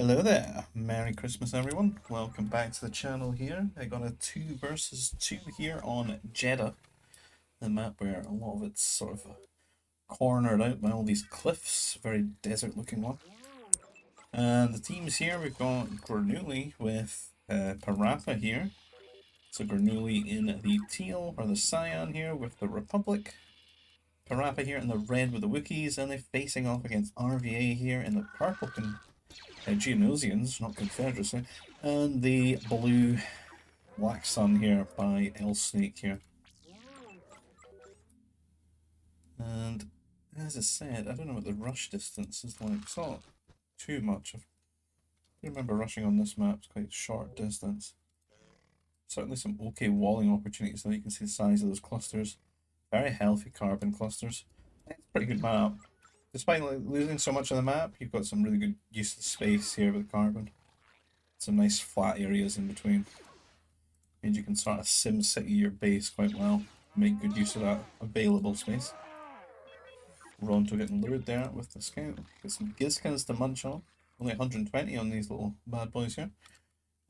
Hello there, Merry Christmas everyone, welcome back to the channel here. I got a 2 versus 2 here on Jedha, the map where a lot of it's sort of cornered out by all these cliffs, very desert looking one. And the teams here, we've got Grenooli with Parappa here. So Grenooli in the teal, or the cyan here with the Republic. Parappa here in the red with the Wookiees, and they're facing off against RVA here in the purple Geonosians, not Confederacy, and the blue Black Sun here by L Snake here. And as I said, I don't know what the rush distance is like. It's not too much. I remember rushing on this map, it's quite a short distance. Certainly some okay walling opportunities though. You can see the size of those clusters. Very healthy carbon clusters. It's a pretty good map. Despite losing so much of the map, you've got some really good use of the space here with carbon. Some nice flat areas in between. Means you can sort of sim city your base quite well. Make good use of that available space. Ronto getting lured there with the scout. Get some Gizkins to munch on. Only 120 on these little bad boys here.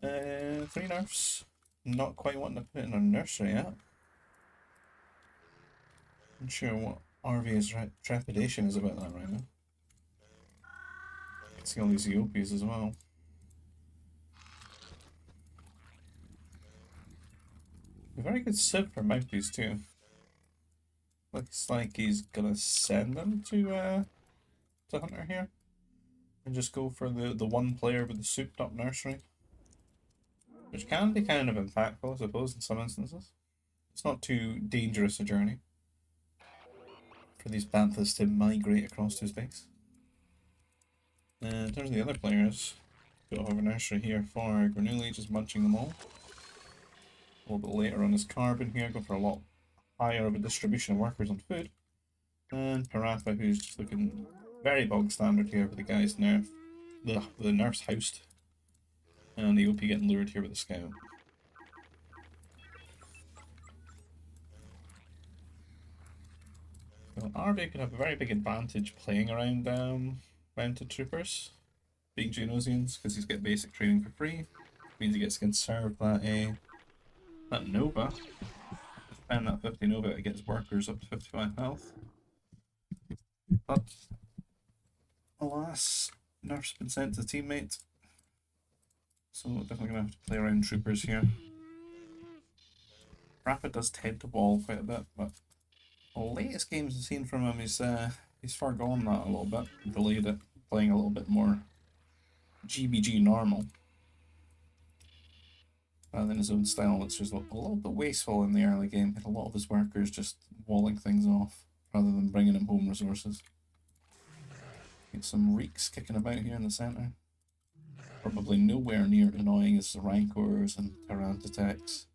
3 nerfs. Not quite wanting to put it in a nursery yet. Not sure what RV's trepidation is about that right now. You can see all these Eopies as well. A very good civ for Mounties too. Looks like he's gonna send them to Hunter here. And just go for the one player with the souped up nursery. Which can be kind of impactful, I suppose, in some instances. It's not too dangerous a journey for these Banthas to migrate across to his base. In terms of the other players, got a nursery here for Grenooli, just munching them all. A little bit later on his carbon here, go for a lot higher of a distribution of workers on food. And Parappa, who's just looking very bog standard here with the guy's nerf, the nerf's housed. And the OP getting lured here with the scout. So RV could have a very big advantage playing around mounted troopers, being Geonosians, because he's got basic training for free. Means he gets to conserve that Nova. Spend that 50 Nova to get his workers up to 55 health. But alas, nerf's been sent to teammates. So definitely gonna have to play around troopers here. Rapid does tend to wall quite a bit, but the latest games I've seen from him he's forgone that a little bit, delayed it, playing a little bit more GBG normal. Rather than his own style, it's just a little bit wasteful in the early game. Had a lot of his workers just walling things off rather than bringing him home resources. Get some reeks kicking about here in the centre. Probably nowhere near annoying as the Rancors and Tyrantitex.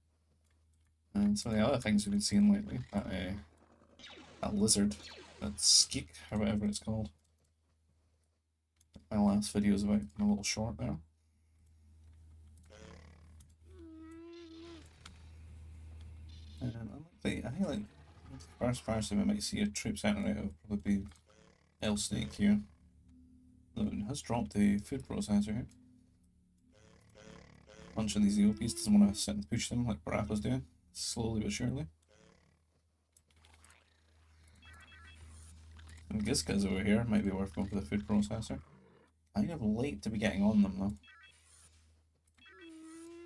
And some of the other things we've been seeing lately. That lizard, that skeek, or whatever it's called. My last video is about a little short there. And I think like the first person we might see a troop centre out of probably be L Snake here. Though it has dropped the food processor here. A bunch of these EOPs doesn't want to sit and push them like Parappa's doing, slowly but surely. And Gizka's over here, might be worth going for the food processor. Kind of late to be getting on them though.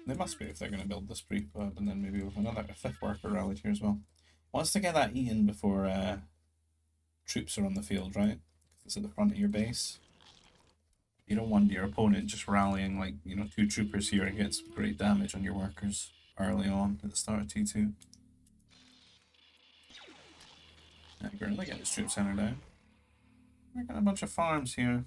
They must be if they're going to build this prefab, and then maybe with another 5th worker rallied here as well. Wants to get that eaten before troops are on the field, right? It's at the front of your base. You don't want your opponent just rallying like, 2 troopers here and gets great damage on your workers early on at the start of T2. Yeah, Grenooli get his troop center down. We've got a bunch of farms here.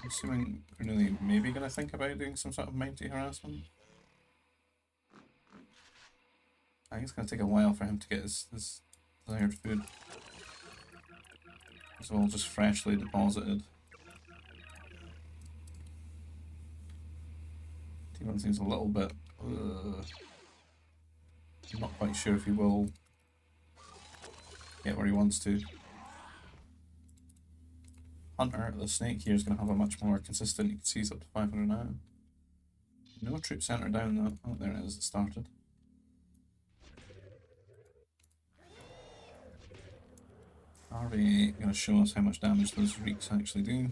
I'm assuming Grenooli maybe going to think about doing some sort of mounty harassment. I think it's going to take a while for him to get his desired food. It's all just freshly deposited. T1 seems a little bit... I'm not quite sure if he will get where he wants to. Hunter, the snake here, is going to have a much more consistent. You can see it's up to 500 now. No troop center down though. Oh, there it is, it started. Hfrye going to show us how much damage those reeks actually do.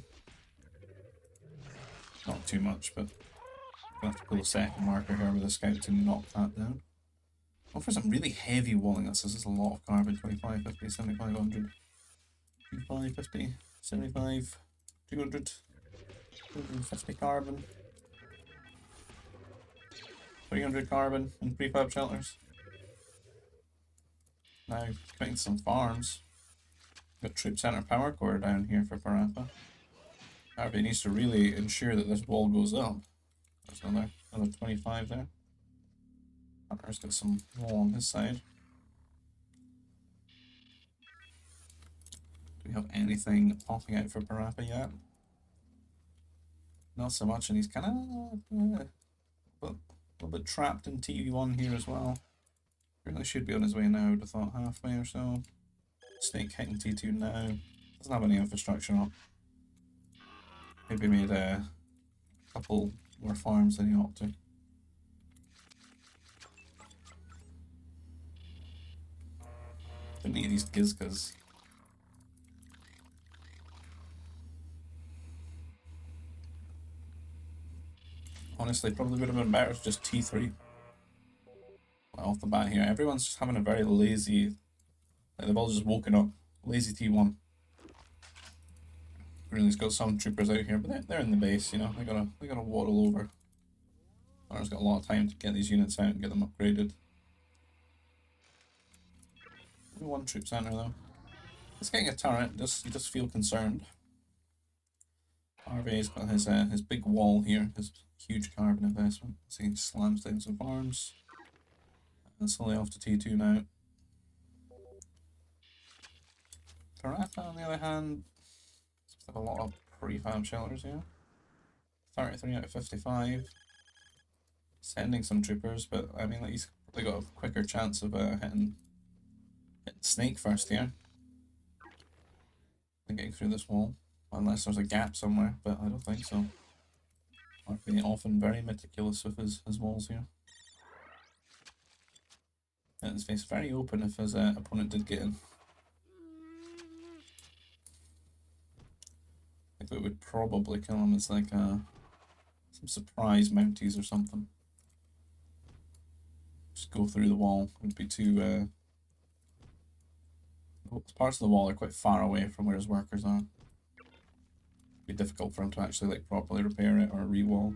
Not too much, but we'll have to pull a second marker here with a scout to knock that down. Oh, for some really heavy walling, this is a lot of carbon. 25, 50, 75, 100. 25, 50, 75, 200, 250 carbon. 300 carbon in prefab shelters. Now, committing to some farms. Got troop center power core down here for Parappa. Hfrye needs to really ensure that this wall goes up. There's another 25 there. Hunter's got some wall on his side. Do we have anything popping out for Parappa yet? Not so much, and he's kind of a little bit trapped in TV1 here as well. Really should be on his way now, I would have thought halfway or so. Snake hitting T2 now. Doesn't have any infrastructure up. Maybe made a couple more farms than he ought to. Don't need these gizkas. Honestly, probably would have been better to just T3. Off the bat here, everyone's just having a very lazy, like they've all just woken up. Lazy T1. Grenooli's got some troopers out here, but they're in the base, you know, they gotta waddle over. Hunter's got a lot of time to get these units out and get them upgraded. Only one troop center though. It's getting a turret, you just feel concerned. Hfrye's got his big wall here, his huge carbon investment. So he slams down some farms. And slowly off to T2 now. Parappa, on the other hand, seems to have a lot of prefab shelters here. 33 out of 55. Sending some troopers, but I mean, like, he's probably got a quicker chance of hitting Snake first here. And getting through this wall. Unless there's a gap somewhere, but I don't think so. Hfrye often very meticulous with his walls here. And his face very open if his opponent did get in. I think what would probably kill him is like some surprise mounties or something. Just go through the wall. It would be too parts of the wall are quite far away from where his workers are. It'd be difficult for him to actually like properly repair it or re-wall.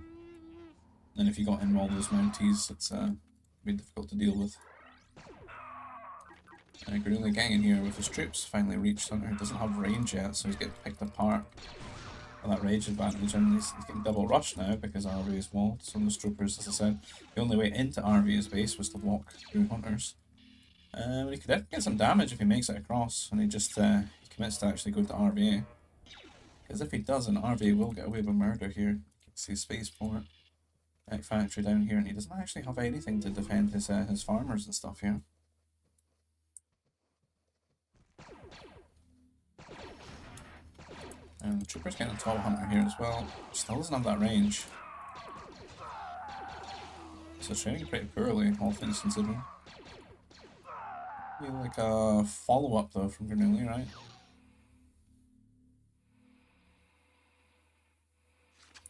And if you got in all those mounties, it's be difficult to deal with. Grenooli gang in here with his troops finally reached Hunter. He doesn't have range yet, so he's getting picked apart by that range advantage, and he's getting double rushed now because Hfrye is walled. Some of those troopers, as I said, the only way into Hfrye's base was to walk through Hunters. He could definitely get some damage if he makes it across, and he just commits to actually go to Hfrye. Because if he doesn't, Hfrye will get away with murder here. You can see spaceport, factory down here, and he doesn't actually have anything to defend his farmers and stuff here. And the trooper's getting a tall hunter here as well. Still doesn't have that range. So training pretty poorly, all things considering. Maybe like a follow-up though from Grenooli, right?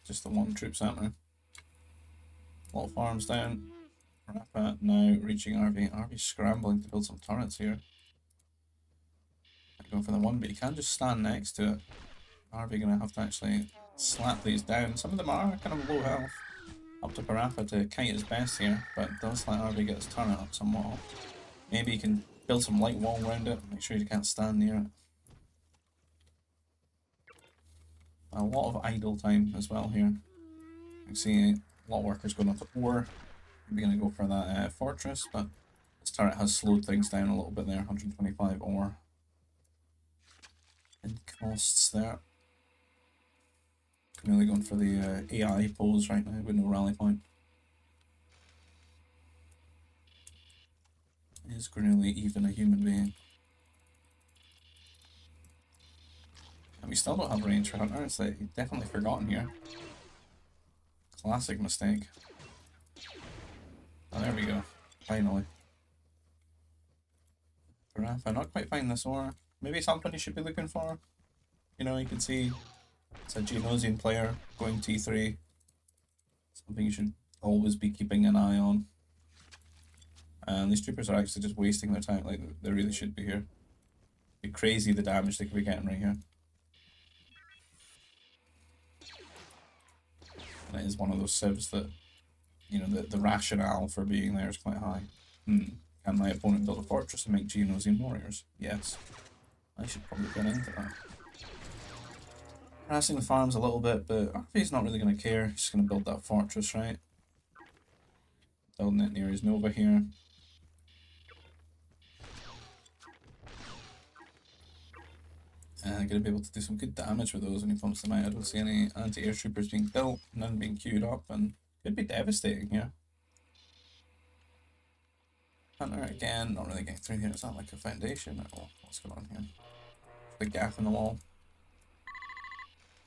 Just the one troop center. A lot of farms down. Parappa now reaching Hfrye. Hfrye's scrambling to build some turrets here. Going for the one, but you can't just stand next to it. Hfrye gonna have to actually slap these down. Some of them are kind of low health. Up to Parappa to kite his best here, but it does let Hfrye get his turret up somewhat. Maybe he can build some light wall around it, make sure you can't stand near it. A lot of idle time as well here. You can see a lot of workers going up to ore. Maybe gonna go for that fortress, but this turret has slowed things down a little bit there. 125 ore. And costs there. Really going for the AI pose right now with no rally point. Is Grenooli even a human being? And we still don't have range for Hunter. It's like definitely forgotten here. Classic mistake. Oh, there we go. Finally. Parappa, not quite finding this ore. Maybe something you should be looking for. You know, you can see it's a Geonosian player going T3. Something you should always be keeping an eye on. And these troopers are actually just wasting their time, like they really should be here. It'd be crazy the damage they could be getting right here. And it is one of those civs that, you know, the rationale for being there is quite high. Can my opponent build a fortress and make Geonosian warriors? Yes. I should probably get into that. Harassing the farms a little bit, but Hfrye's not really going to care. He's just going to build that fortress, right? Building it near his Nova here. Going to be able to do some good damage with those when he pumps them out. I don't see any anti-air troopers being built, none being queued up, and could be devastating here. Hunter again, not really getting through here. It's not like a foundation. Oh, what's going on here? The gap in the wall.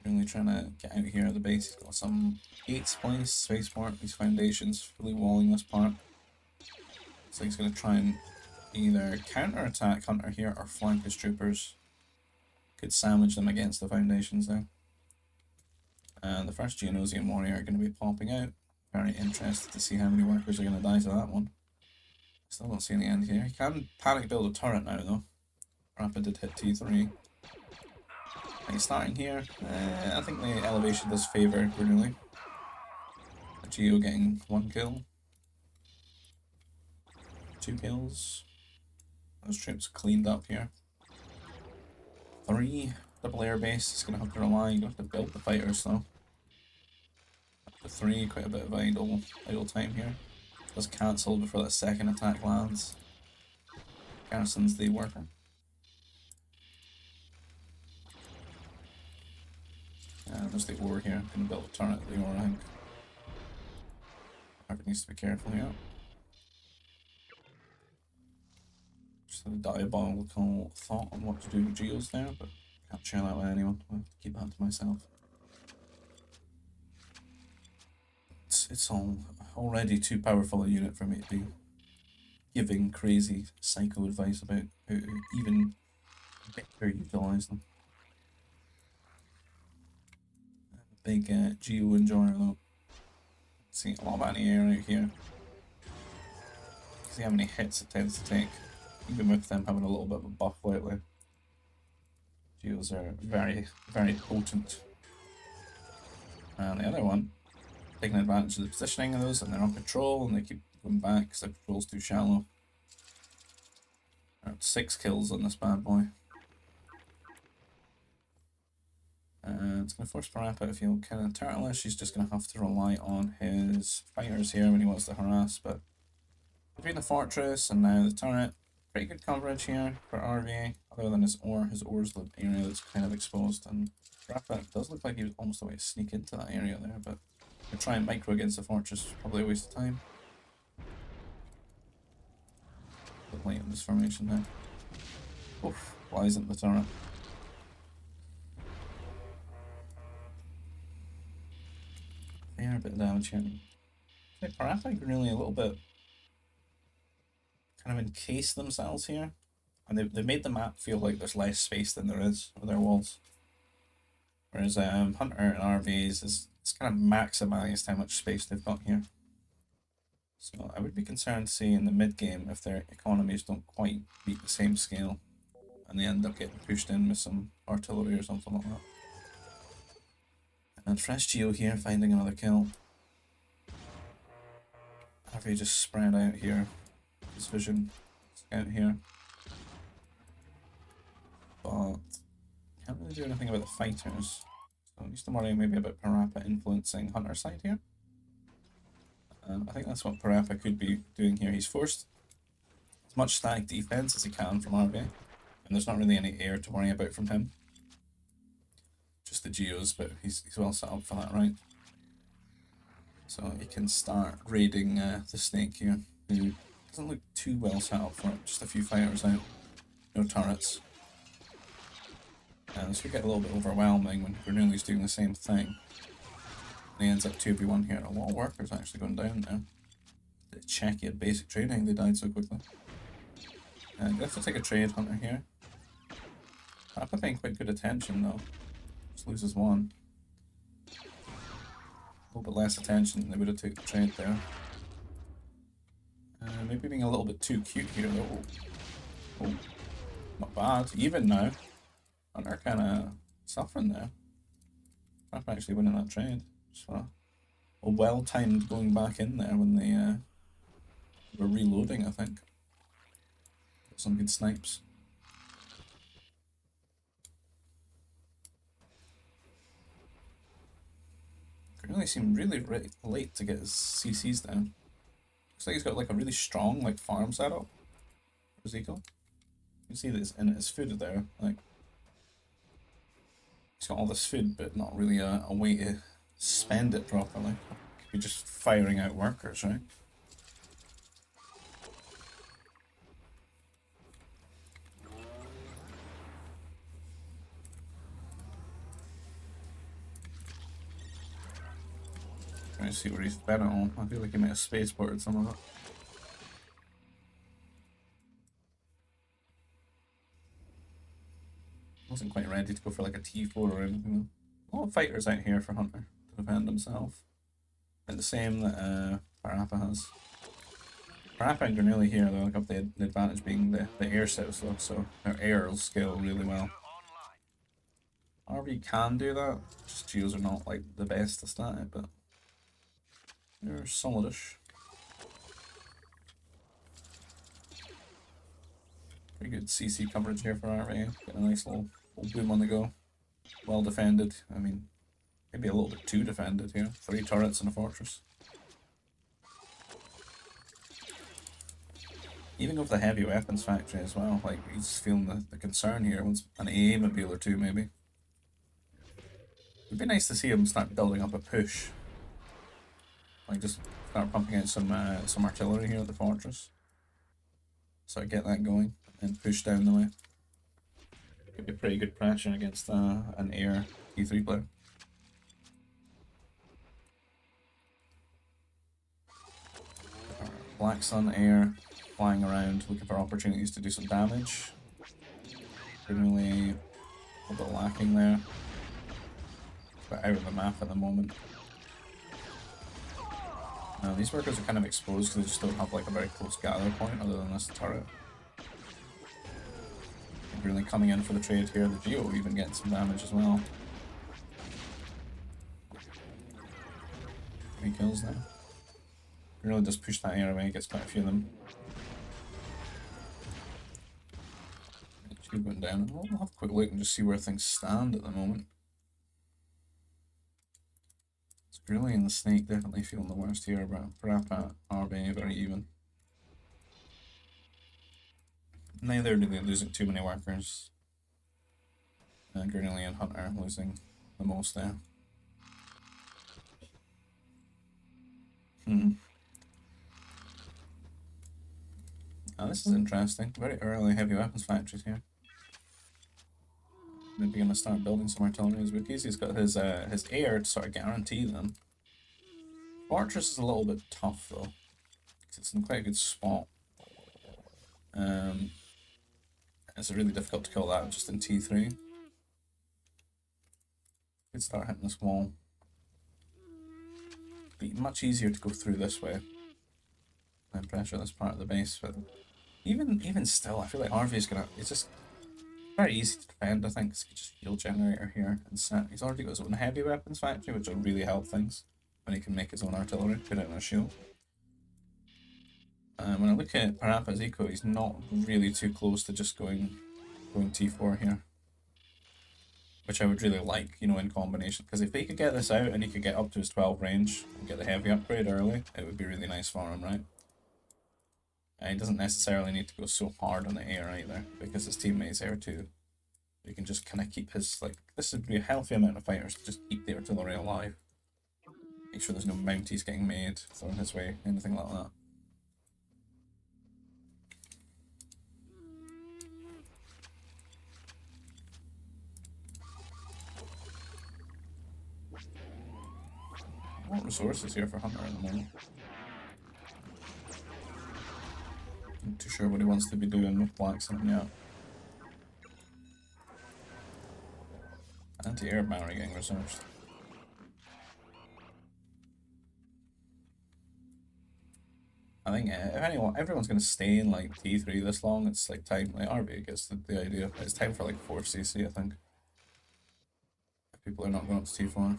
Really trying to get out here at the base. He's got some 8th place spaceport. These foundations fully walling this part. So he's going to try and either counter attack Hunter here or flank his troopers. Could sandwich them against the foundations there. And the first Geonosian warrior are going to be popping out. Very interested to see how many workers are going to die to that one. Still don't see any end here. He can panic build a turret now though. Parappa did hit T3. He's starting here. I think the elevation does favour Grenooli. A Geo getting 1 kill. 2 kills. Those troops cleaned up here. 3. Double air base. He's going to have to rely. You're going to have to build the fighters though. Up to 3. Quite a bit of idle time here. Does cancel before that second attack lands. Garrison's the worker. There's the ore here. Gonna build a turret at the ore, I think. Parappa needs to be careful here. Just a diabolical thought on what to do with Geos there, but can't share that with anyone. I'll have to keep that to myself. It's all already too powerful a unit for me to be giving crazy psycho advice about how to even better utilise them. Big Geo enjoyer though. See a lot of anti-air out here. See how many hits it tends to take, even with them having a little bit of a buff lately. Geos are very, very potent. And the other one, taking advantage of the positioning of those, and they're on patrol, and they keep going back because their patrol's too shallow. They're at 6 kills on this bad boy. It's going to force Parappa to feel kind of turtleish. He's just going to have to rely on his fighters here when he wants to harass, but between the fortress and now the turret, pretty good coverage here for Hfrye, other than his ore. His ore's the area that's kind of exposed, and Parappa does look like he was almost a way to sneak into that area there, but to try and micro against the fortress is probably a waste of time. A bit late in this formation there. Oof, why isn't the turret? Fair bit of damage here. I think Parappa can really a little bit kind of encase themselves here. And they've made the map feel like there's less space than there is with their walls. Whereas Hunter and Hfrye's is kind of maximised how much space they've got here. So I would be concerned to see in the mid game if their economies don't quite meet the same scale and they end up getting pushed in with some artillery or something like that. And fresh Geo here, finding another kill. Hfrye just spread out here. His vision out here. But can't really do anything about the fighters. So at least I'm worrying maybe about Parappa influencing Hunter's side here. I think that's what Parappa could be doing here. He's forced as much static defense as he can from Hfrye, and there's not really any air to worry about from him. Just the Geos, but he's well set up for that, right? So he can start raiding the snake here, who doesn't look too well set up for it. Just a few fighters out, no turrets. This would get a little bit overwhelming when Grenooli's doing the same thing. And he ends up 2v1 here. A lot of workers actually going down there. To check he had basic training, they died so quickly. I have to take a trade hunter here. Parappa paying quite good attention though. Just loses one. A little bit less attention than they would have taken the trade there. Maybe being a little bit too cute here though. Oh, not bad. Even now. Hunter kind of suffering there. Parappa actually winning that trade. So a well-timed going back in there when they were reloading, I think. Got some good snipes. Really seemed really late to get his CCs down. Looks like he's got like a really strong like farm setup for Ezekiel. You can see this in his food there. Like he's got all this food, but not really a way to spend it properly. Could be just firing out workers, right? Trying to see where he's spent it on. I feel like he might have spaceported some of it. Wasn't quite ready to go for like a T4 or anything though. A lot of fighters out here for Hunter to defend himself. And the same that Parappa has. Parappa and Grenooli here though have the advantage being the air sets though, so their air will scale really well. Hfrye can do that, just geos are not like the best to start it, but they're solidish. Pretty good CC coverage here for Hfrye. Getting a nice little boom on the go. Well defended. I mean, maybe a little bit too defended here. 3 turrets in a fortress. Even with the heavy weapons factory as well, like he's feeling the concern here. Wants an A-mobile or two maybe. It'd be nice to see him start building up a push. Like just start pumping out some artillery here at the fortress. So I get that going and push down the way. Could be pretty good pressure against an air T3 player. Black Sun air flying around looking for opportunities to do some damage. Really a little bit lacking there. But out of the map at the moment. These workers are kind of exposed because they just don't have like a very close gather point other than this turret. Really coming in for the trade here. The Geo even getting some damage as well. 3 kills now. Really just push that air away, gets quite a few of them. Geo going down. We'll have a quick look and just see where things stand at the moment. Grenooli and the Snake definitely feeling the worst here, but Parappa, Hfrye very even. Neither really losing too many workers. Grenooli and Hunter losing the most there. Now this is interesting. Very early heavy weapons factories here. Maybe gonna start building some artillery as Wookies. He's got his air to sort of guarantee them. Fortress is a little bit tough though, because it's in quite a good spot. It's really difficult to kill that just in T3. Could start hitting this wall. Be much easier to go through this way and pressure this part of the base, but even still, I feel like Hfrye's gonna. It's just very easy to defend. I think because he could just heal generator here and set. He's already got his own heavy weapons factory, which will really help things when he can make his own artillery, put it in a shield. When I look at Parappa's eco, he's not really too close to just going T4 here. Which I would really like, you know, in combination. Because if he could get this out and he could get up to his 12 range and get the heavy upgrade early, it would be really nice for him, right? He doesn't necessarily need to go so hard on the air either, because his teammates air too. He can just kind of keep his, like, this would be a healthy amount of fighters to just keep the artillery alive. Make sure there's no mounties getting made, thrown his way, anything like that. More resources here for Hunter at the moment. Not too sure what he wants to be doing with blacksmithing yet. Anti-air battery getting researched. I think if everyone's going to stay in like T3 this long, it's like time, like RB gets the idea. It's time for like 4th CC, I think. If people are not going up to T4.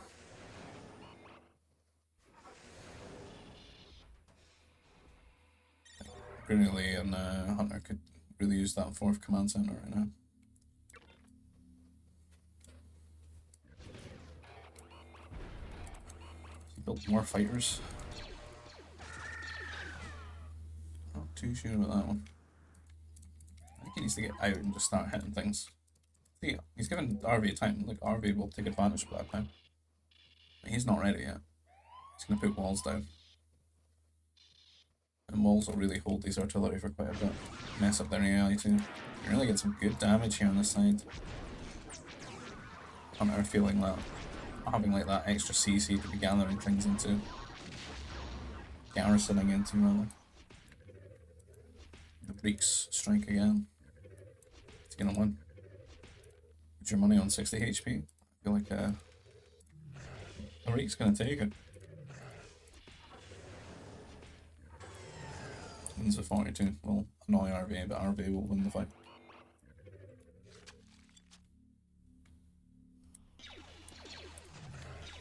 Grenooli and Hunter could really use that 4th command center right now. He built more fighters. Not too sure about that one. I think he needs to get out and just start hitting things. See, he's given RV time. Like, RV will take advantage of that time. But he's not ready yet. He's going to put walls down. And walls will really hold these artillery for quite a bit. Mess up their AI too. You really get some good damage here on this side. Hunter feeling that, having like that extra CC to be gathering things into. Garrisoning into rather. The Greeks strike again. He's gonna win. Put your money on 60 HP. I feel like the Greek's gonna take it. Wins with 42. Will annoy RV, but RV will win the fight.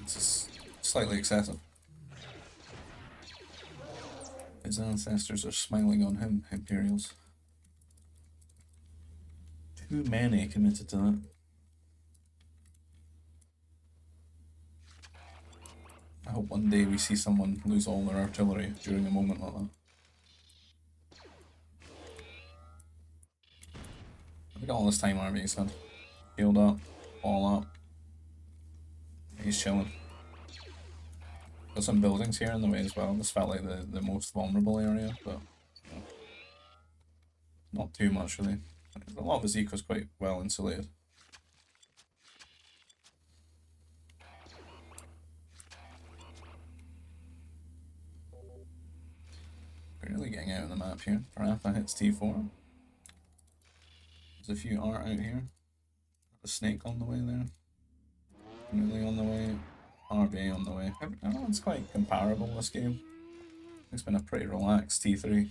This is slightly excessive. His ancestors are smiling on him, Imperials. Too many committed to that. I hope one day we see someone lose all their artillery during a moment like that. Look at all this time RV's had. Healed up, all up. He's chilling. Got some buildings here in the way as well. This felt like the most vulnerable area, but you know, not too much really. A lot of his eco's quite well insulated. We're really getting out of the map here. Parappa hits T4. There's a few art out here. A snake on the way there. Really on the way. RB on the way. Everyone's quite comparable this game. It's been a pretty relaxed T3.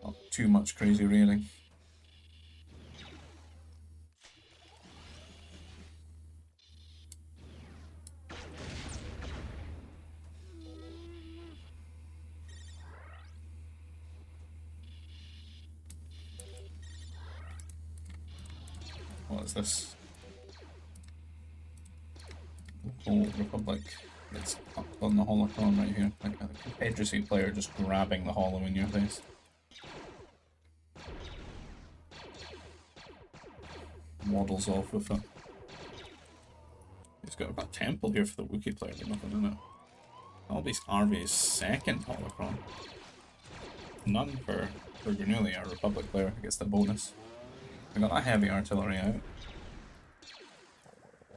Not too much crazy raiding. What is this? Local Republic. It's up on the holocron right here. Like a Confederacy player just grabbing the hollow in your face. Waddles off with it. He's got a temple here for the Wookiee player, but nothing in it. That'll be RV's second holocron. None for Grenooli, our Republic player, gets the bonus. We got that heavy artillery out.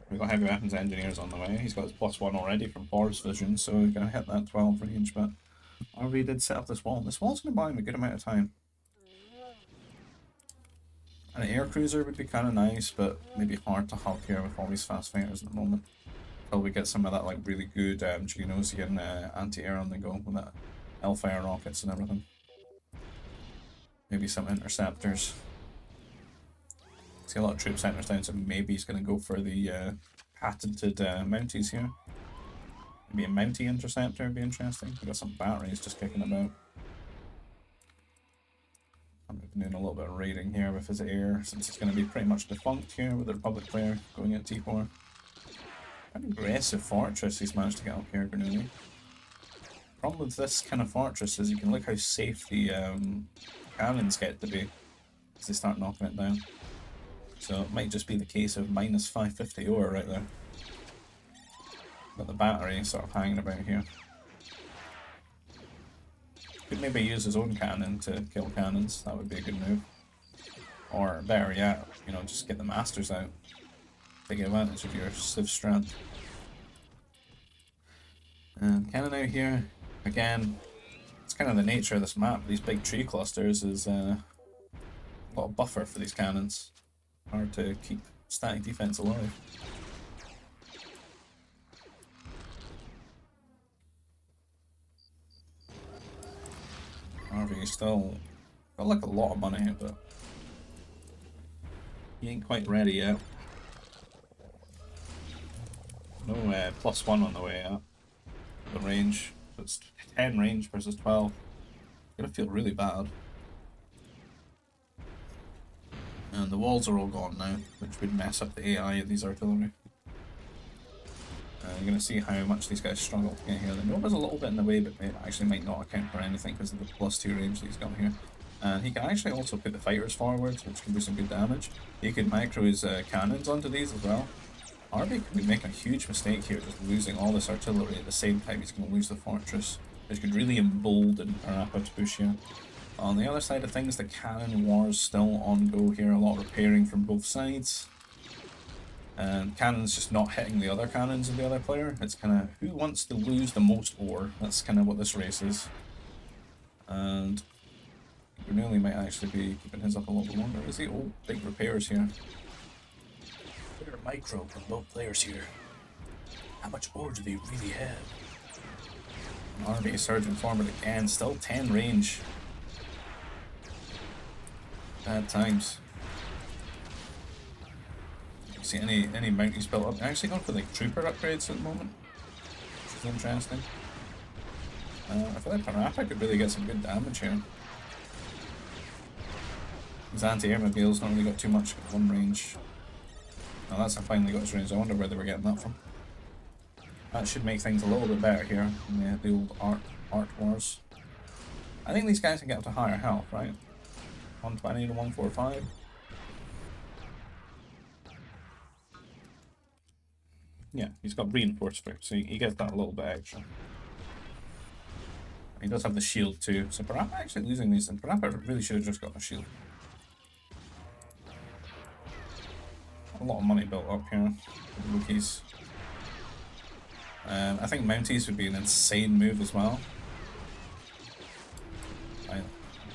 We got heavy weapons engineers on the way. He's got his +1 already from Forest Vision, so he's gonna hit that 12 range. But RV did set up this wall. This wall's gonna buy him a good amount of time. An air cruiser would be kind of nice, but maybe hard to hug here with all these fast fighters at the moment. Until we get some of that like really good Geonosian anti-air on the go with that Hellfire rockets and everything. Maybe some interceptors. See a lot of troop centers down, so maybe he's going to go for the patented Mounties here. Maybe a Mountie interceptor would be interesting. We've got some batteries just kicking about. I'm doing a little bit of raiding here with his air, since it's going to be pretty much defunct here with the Republic player going at T4. An aggressive fortress he's managed to get up here, Grenooli. Problem with this kind of fortress is you can look how safe the cannons get to be as they start knocking it down. So it might just be the case of minus 550 ore right there. Got the battery sort of hanging about here. Could maybe use his own cannon to kill cannons, that would be a good move. Or better yet, you know, just get the masters out. Take advantage of your Civ strength. And cannon out here, again, it's kind of the nature of this map. These big tree clusters is a lot of buffer for these cannons. Hard to keep static defense alive. Hfrye still got like a lot of money, but he ain't quite ready yet. No +1 on the way up. The range, it's 10 range versus 12. It's gonna feel really bad. And the walls are all gone now, which would mess up the AI of these artillery. You're going to see how much these guys struggle to get here. The Nova's a little bit in the way, but it actually might not account for anything because of the +2 range that he's got here. And he can actually also put the fighters forwards, which can do some good damage. He could micro his cannons onto these as well. Hfrye could be making a huge mistake here, just losing all this artillery at the same time he's going to lose the fortress, which could really embolden Parappa to push here. On the other side of things, the cannon war's still on go here, a lot of repairing from both sides. And cannons just not hitting the other cannons of the other player. It's kind of who wants to lose the most ore. That's kind of what this race is. And Grenooli might actually be keeping his up a little bit longer. Is he? Oh, big repairs here. Bigger micro from both players here. How much ore do they really have? Hfrye surging forward again, still 10 range. Bad times. See any mounties built up. I'm actually going for like trooper upgrades at the moment, which is interesting. I feel like Parappa could really get some good damage here. His anti-air mobile's not really got too much one range. Now that's finally got his range. I wonder where they were getting that from. That should make things a little bit better here in the old art wars. I think these guys can get up to higher health, right? 120 to 145. Yeah, he's got reinforced foot, so he gets that a little bit extra. He does have the shield too, so Parappa actually losing these, and Parappa really should have just got a shield. A lot of money built up here with the Wookiees. I think Mounties would be an insane move as well. I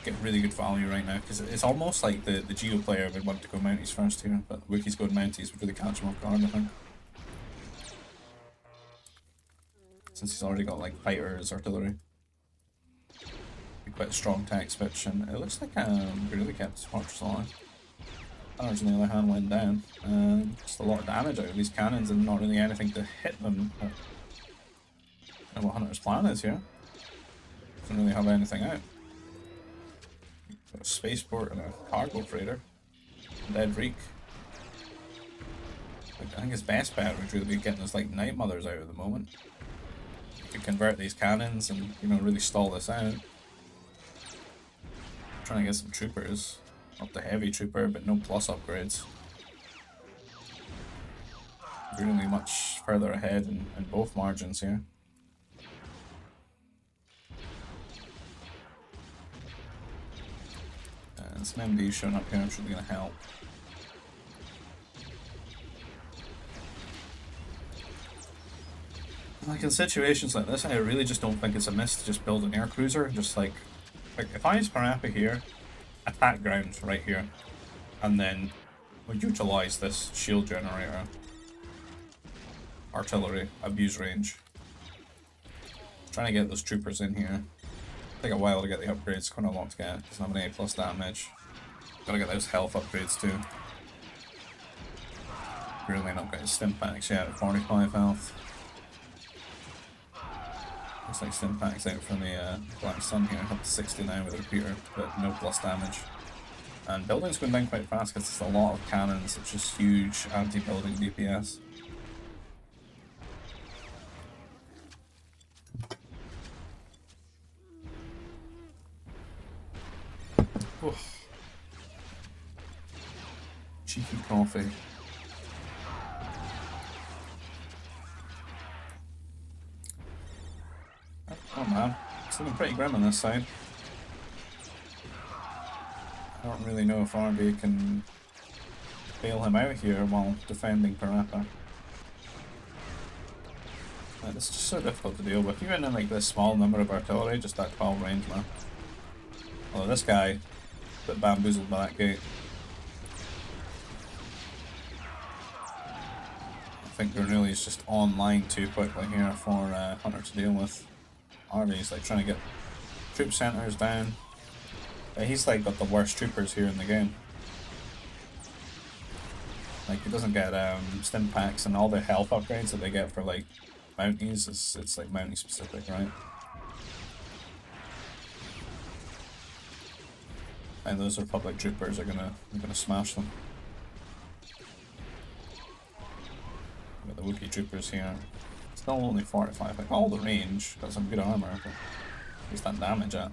get really good value right now, because it's almost like the Geo player would want to go Mounties first here, but the Wookiees going Mounties would really catch him off guard, I think. Since he's already got like fighters, artillery. Be quite a strong tech switch, and it looks like really kept his fortress alive. Hunters on the other hand went down. Just a lot of damage out of these cannons and not really anything to hit them. But I don't know what Hunter's plan is here. Doesn't really have anything out. Got a spaceport and a cargo freighter. Dead Reek. I think his best bet would really be getting his like Night Mothers out at the moment. To convert these cannons and, you know, really stall this out. Trying to get some troopers up to heavy trooper, but no plus upgrades. Really much further ahead in both margins here. And some MD showing up here, which is really going to help. Like in situations like this, I really just don't think it's a miss to just build an air cruiser. Just like if I use Parappa here, attack ground right here, and then we'll utilize this shield generator, artillery, abuse range. Trying to get those troopers in here. Take a while to get the upgrades, quite a lot to get. Doesn't have an A+ damage. Gotta get those health upgrades too. Really not getting stim packs yet at 45 health. Looks like stim packs out from the Black Sun here, up to 69 with a repeater, but no plus damage. And building's going down quite fast because it's a lot of cannons, it's just huge anti-building DPS. Oof. Cheeky coffee. Oh man, it's looking pretty grim on this side. I don't really know if Hfrye can bail him out here while defending Parappa. It's just so difficult to deal with, even in like this small number of artillery, just that 12 range, man. Although this guy, a bit bamboozled by that gate. I think Grenooli is just online too quickly here for Hunter to deal with. Hfrye's like trying to get troop centers down. But he's like got the worst troopers here in the game. Like he doesn't get stim packs, and all the health upgrades that they get for like mounties it's like mountie specific, right? And those Republic troopers are gonna smash them. Got the Wookiee troopers here. Still only 45. Like all the range, got some good armor, but at least that damage at.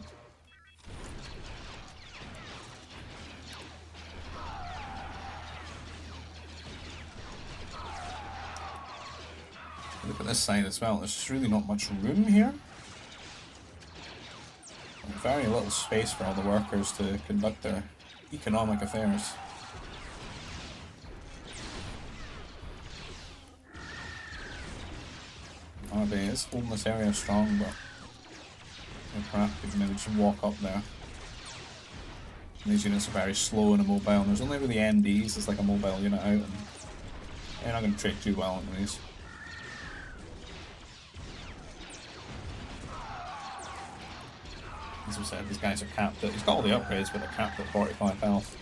Look at this side as well. There's just really not much room here. Very little space for all the workers to conduct their economic affairs. Hfrye is holding this area strong, but perhaps we could maybe just walk up there. And these units are very slow and immobile, and there's only really MDs as like a mobile unit out, and they're not going to trade too well into these. As we said, these guys are capped at, he's got all the upgrades, but they're capped at 45 health.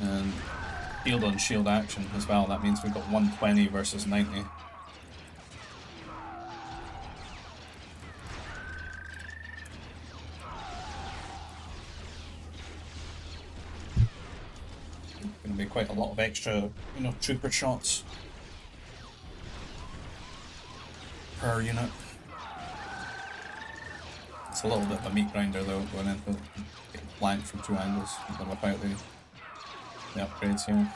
And shield on shield action as well, that means we've got 120 versus 90. Gonna be quite a lot of extra, you know, trooper shots per unit. It's a little bit of a meat grinder though, going in, getting flanked from 2 angles without the upgrades here.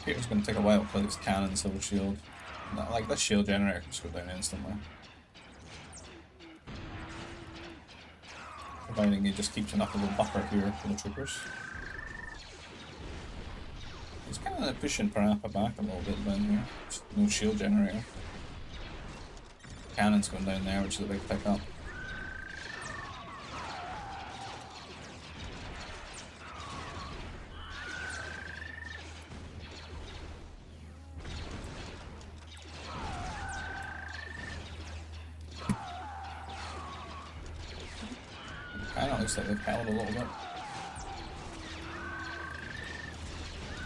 Peter's going to take a while to play this cannon silver shield. Like this shield generator can just go down instantly. Providing he just keeps enough of a buffer here for the troopers. He's kind of pushing Parappa back a little bit down here. Just no shield generator. Cannon's going down there, which is a big pickup. Kinda looks like they've held a little bit.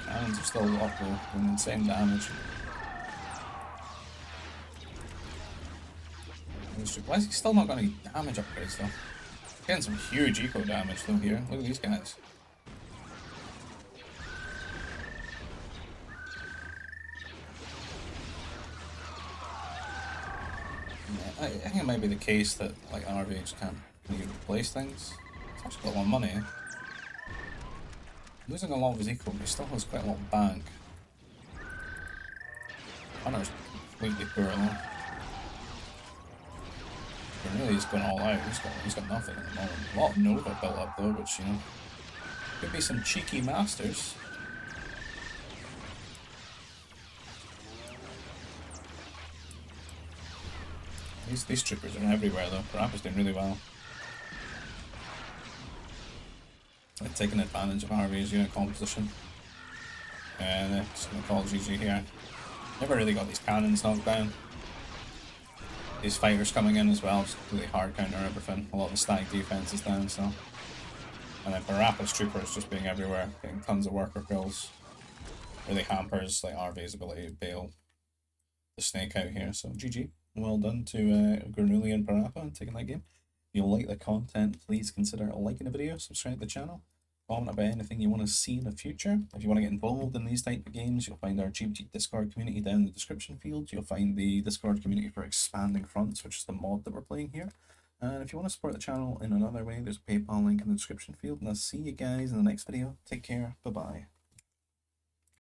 Cannons are still up though, doing insane damage. Why is he still not got any damage upgrades though? Getting some huge eco damage though here. Look at these guys. Yeah, I think it might be the case that like Hfrye just can't really replace things. He's actually got a lot of money. Losing a lot of his eco, but he still has quite a lot of bank. Hunter's completely poor though. Really, he's going all out. He's got nothing at the moment. A lot of Nova built up though, which, you know, could be some cheeky masters. These troopers are everywhere though. Parappa's doing really well. Like taking advantage of Hfrye's unit composition. And just gonna call GG here. Never really got these cannons knocked down. These fighters coming in as well, just really hard counter everything. A lot of the static defense is down, so. And then Parappa's troopers just being everywhere, getting tons of worker kills. Really hampers like Hfrye's ability to bail the snake out here, so GG. Well done to Grenooli and Parappa and taking that game. If you like the content, please consider liking the video, subscribe to the channel. Comment about anything you want to see in the future. If you want to get involved in these type of games, you'll find our GBG Discord community down in the description field. You'll find the Discord community for Expanding Fronts, which is the mod that we're playing here. And if you want to support the channel in another way, there's a PayPal link in the description field. And I'll see you guys in the next video. Take care. Bye-bye.